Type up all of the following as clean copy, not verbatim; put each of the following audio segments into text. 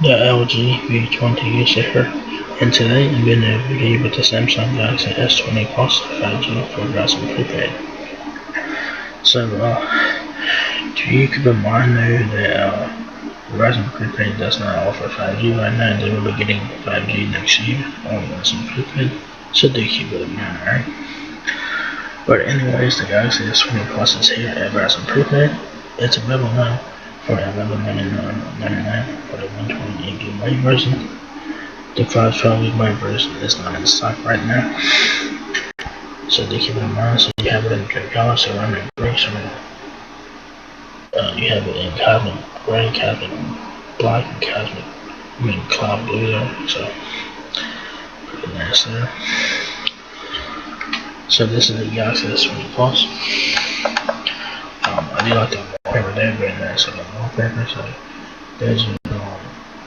The LG V20 user, and today I'm going to review with the Samsung Galaxy S20 Plus 5G for Verizon Prepaid. So, you keep in mind though that Verizon Prepaid does not offer 5G right now. They will be getting 5G next year on Verizon Prepaid, so do keep it in mind, alright? But anyways, the Galaxy S20 Plus is here at Verizon Prepaid. It's available now for $1199 for the 128 GB version. The 512 GB version is not in stock right now, so do keep it in mind. So you have it in gray color, ceramic gray, ceramic. You have it in cosmic gray, cosmic black, and cloud blue there. So pretty nice there. So this is the Galaxy S20 Plus. I do like the wallpaper there, very nice looking wallpaper. So there's your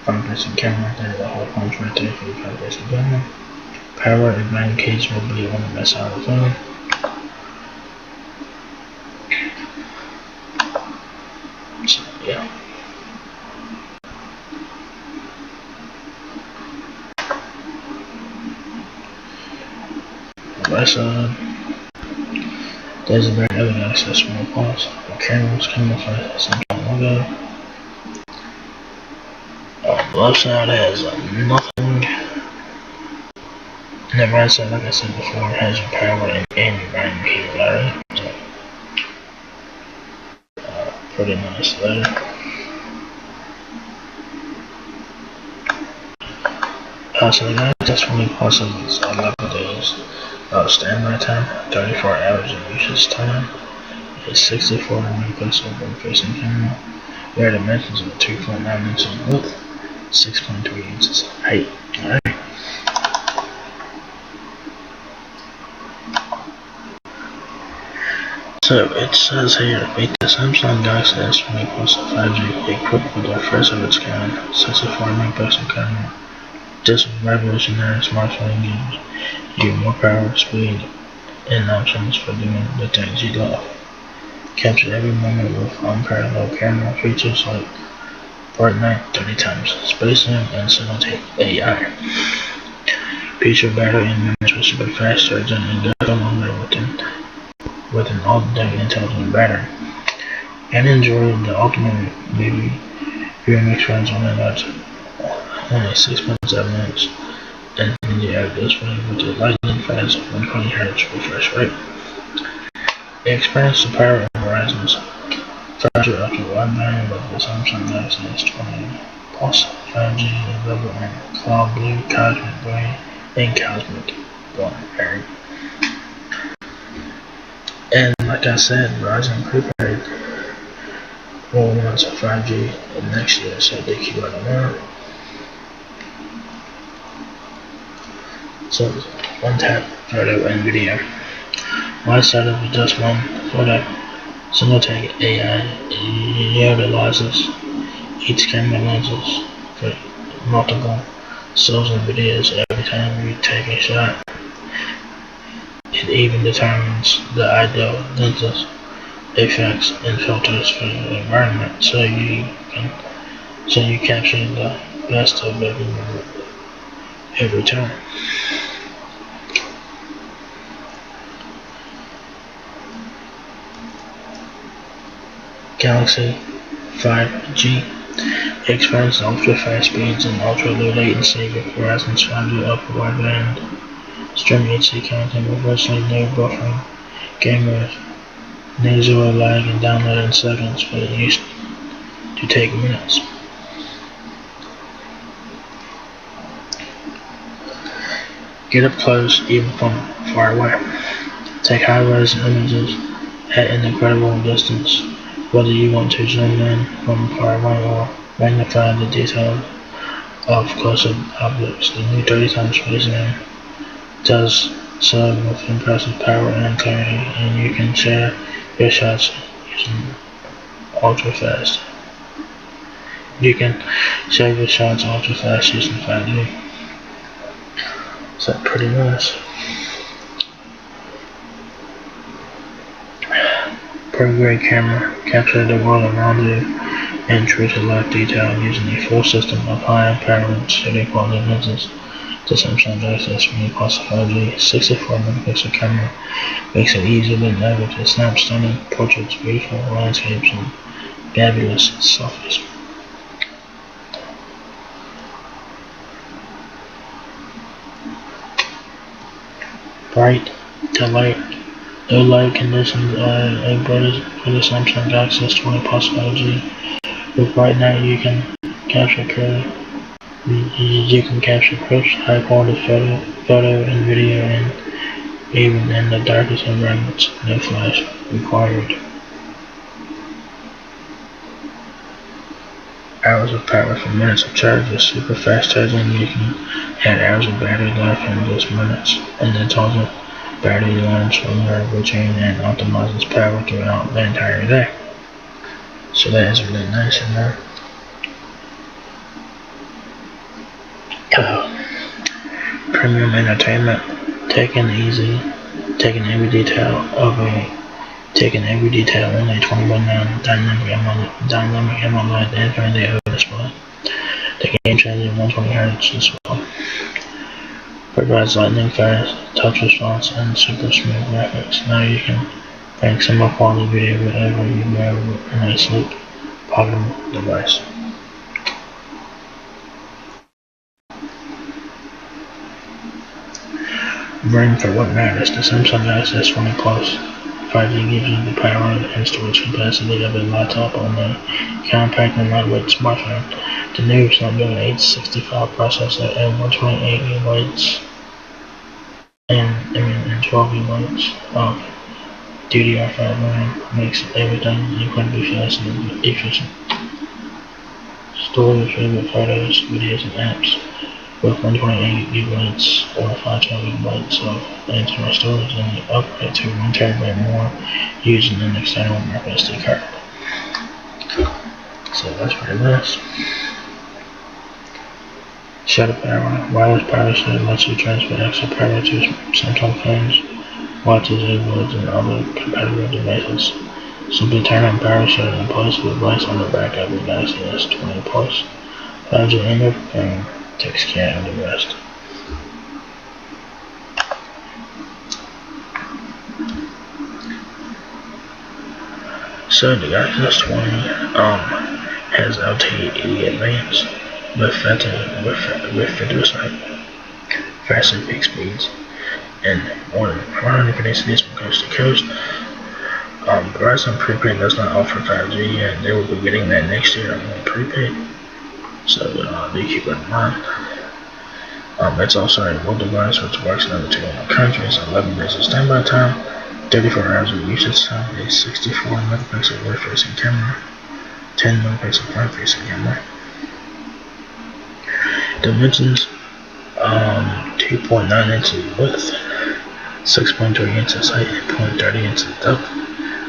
front-facing camera right there, the whole punch right there for the front-facing camera. Power and case will be on the best side of the phone. So yeah. On the right side, there's a very other Galaxy S20 Plus. The cameras come with a Samsung logo. The left side has nothing. And the right side, like I said before, has your power and your battery battery. So, pretty nice there. So the Galaxy S20 Plus is 11 days standby time, 34 hours of usage time. It's 64 megapixel front-facing camera. Their dimensions are 2.9 inches in width, 6.3 inches in height. Alright. So it says here, make the Samsung Galaxy S20 Plus 5G equipped with the first of its kind 64 megapixel camera. This revolutionary smartphone gives you more power, speed, and options for doing the things you love. Capture every moment with unparalleled camera features like bright night, 30 times space zoom, and simultaneous AI. Feature battery in minutes with super fast charging and go longer with an all-day intelligent battery. And enjoy the ultimate movie viewing experience on only 6.7 inch NVIDIA display with a lightning fast 120Hz refresh rate. Experience the power of Verizon's 5G ultra wideband with the Samsung Galaxy S20 Plus 5G available in cloud blue, cosmic gray, and cosmic black. And like I said, Verizon Prepaid will launch 5G next year, so they keep it around. So one tap photo and video. Right side of just one photo. Simultaneous AI utilizes each camera lenses for multiple stills and videos every time you take a shot. It even determines the ideal lenses, effects, and filters for the environment, so you capture the best of every time. Galaxy 5G experience ultra-fast speeds and ultra-low latency with Verizon's 5G ultra-wideband. Stream HD content with virtually no buffering, gamers, no zero lag, and download in seconds, but it used to take minutes. Get up close even from far away. Take high-res images at an incredible distance, whether you want to zoom in from far away or magnify the detail of close-up objects. The new 30 times space zoom does so with impressive power and clarity, and you can share your shots using ultra-fast. Using 5G. So pretty nice. Pretty great camera. Capture the world around you and true to life detail using a full system of high-powered studio quality lenses. The Samsung Galaxy S20 Plus 5G 64-megapixel camera makes it easier than ever to snap stunning portraits, beautiful landscapes, and fabulous selfies. Bright to light. Low light conditions are a bonus for the Samsung Galaxy S20 Plus 5G. With bright night, you can capture crisp, high-quality photo and video, and even in the darkest environments, no flash required. Hours of power for minutes of charge. With super fast charging, you can add hours of battery life in just minutes, and then toggle battery learns from your routine and optimizes power throughout the entire day. So that is really nice in there. Premium entertainment, taking every detail in a 20:9 dynamic AMOLED Infinity OLED display. The game-changing 120Hz display provides lightning-fast touch response and super smooth graphics. Now you can bring cinema quality video wherever you go in a sleek, pocketable device. Bring for what matters. The Samsung Galaxy S20 Plus 5G gives you the power and storage capacity of a laptop on a compact and lightweight smartphone. The new Snapdragon 865 processor and 128 GB and 12 GB of DDR5 RAM makes everything incredibly fast and efficient. Store your favorite photos, videos, and apps with 128 GB or 512 GB of internal storage, and you upgrade to 1 TB more using an external microSD card. So that's pretty nice. Shadow power. Wireless power save lets you transfer extra power to Samsung phones, watches, earbuds, and other compatible devices. Simply turn on power save and place the device on the back of your Galaxy S20 Plus. 5G in your phone takes care of the rest. So the Galaxy S20 has LTE Advanced with 50% faster peak speeds and more than 150 cities from coast to coast. Verizon Prepaid does not offer 5G yet. They will be getting that next year on Prepaid. So do keep that in mind. It's also a mobile device which works in over 200 countries, 11 days of standby time, 34 hours of usage time, a 64-megapixel rear-facing camera, 10-megapixel front-facing camera. Dimensions: 2.9 inches width, 6.3 inches height, and 0.30 inches depth.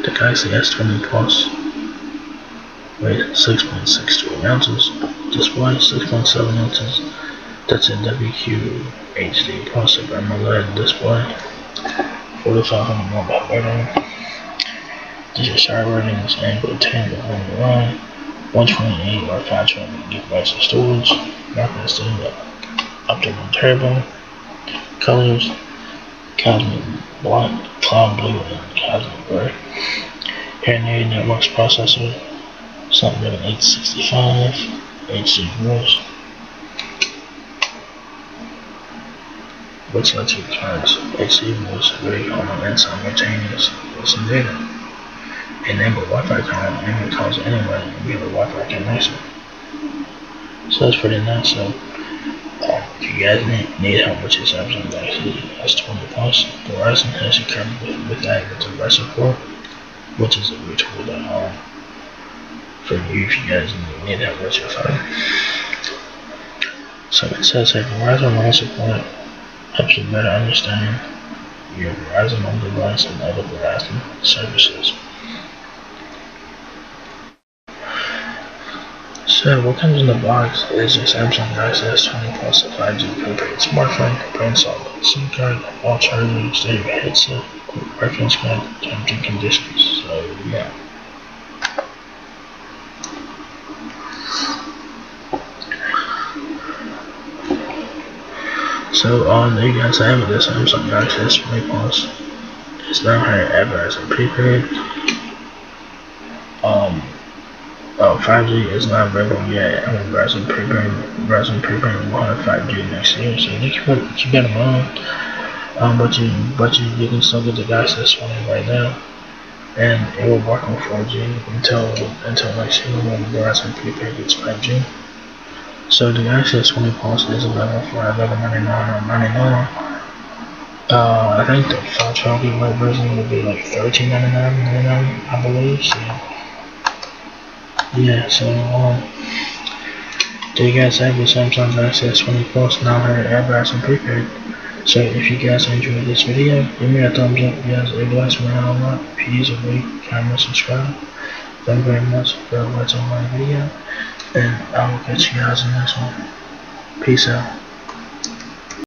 The Galaxy S20 Plus weighs 6.63 ounces. Display 6.7 inches. That's a WQHD Plus AMOLED display. 4,500 mAh battery. Digital shower rating is Android 10 with home line. 128 or 512 GB of storage. microSD up to 1 TB. Colors: Cosmic Black, Cloud Blue, and Cosmic Gray. Paranoid Networks processor, Snapdragon 865, HD voice, which lets you charge HD voice very calm and simultaneous listen data. Enable Wi-Fi calling and calls anywhere and get a Wi-Fi connection. So that's pretty nice. So if you guys need help with your Samsung Galaxy S20 Plus, Verizon has you covered with that with device support, which is a good tool for you if you guys need help with your phone. So it says here, Verizon Line support helps you better understand your Verizon home device and other Verizon services. So what comes in the box is your Samsung Galaxy S20 Plus, a 5G prepaid smartphone, pre-installed SIM card, wall charger, stereo headset, quick reference guide, terms and conditions. So yeah. So there you guys have it. The Samsung Galaxy S20 Plus is now here at Verizon Prepaid. 5G is not available yet. Verizon Prepaid will have 5G next year, so you can keep that in mind. But you can still get the Galaxy S20 right now, and it will work on 4G until next year when Verizon Prepaid gets 5G. So the Galaxy S20 Plus is available for $11.99 or $99. I think the 512 GB version will be like $13.99, I believe. So yeah, so there you guys have the Samsung Galaxy S20 Plus now here at Verizon Prepaid. So if you guys enjoyed this video, give me a thumbs up, guys. It bless me out a lot. If you use a rate, comment, subscribe. Thank you very much for watching my video, and I will catch you guys in the next one. Peace out.